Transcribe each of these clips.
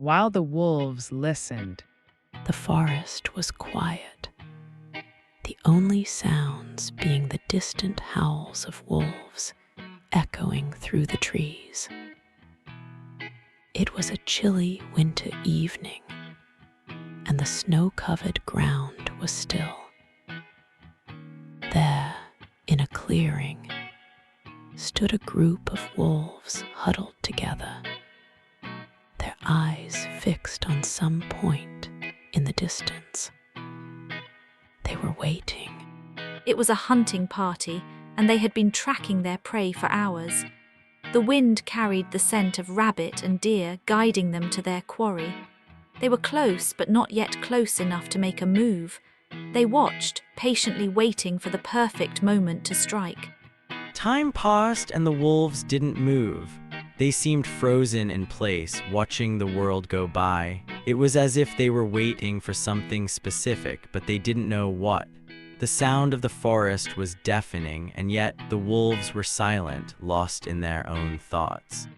while the wolves listened. The forest was quiet, the only sounds being the distant howls of wolves echoing through the trees. It was a chilly winter evening, and the snow-covered ground was still. There, in a clearing, stood a group of wolves huddled together, their eyes fixed on some point in the distance. They were waiting. It was a hunting party, and they had been tracking their prey for hours. The wind carried the scent of rabbit and deer, guiding them to their quarry. They were close, but not yet close enough to make a move. They watched, patiently waiting for the perfect moment to strike. Time passed and the wolves didn't move. They seemed frozen in place, watching the world go by. It was as if they were waiting for something specific, but they didn't know what. The sound of the forest was deafening, and yet the wolves were silent, lost in their own thoughts.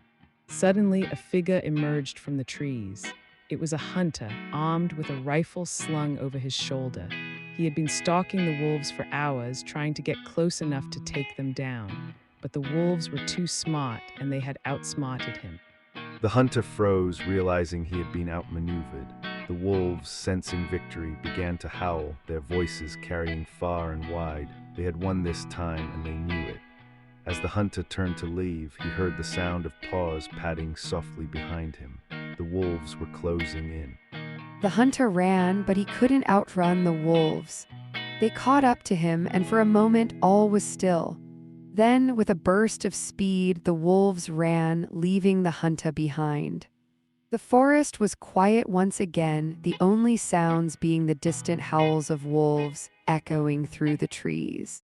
Suddenly, a figure emerged from the trees. It was a hunter, armed with a rifle slung over his shoulder. He had been stalking the wolves for hours, trying to get close enough to take them down. But the wolves were too smart, and they had outsmarted him. The hunter froze, realizing he had been outmaneuvered. The wolves, sensing victory, began to howl, their voices carrying far and wide. They had won this time, and they knew it. As the hunter turned to leave, he heard the sound of paws padding softly behind him. The wolves were closing in. The hunter ran, but he couldn't outrun the wolves. They caught up to him, and for a moment all was still. Then, with a burst of speed, the wolves ran, leaving the hunter behind. The forest was quiet once again, the only sounds being the distant howls of wolves echoing through the trees.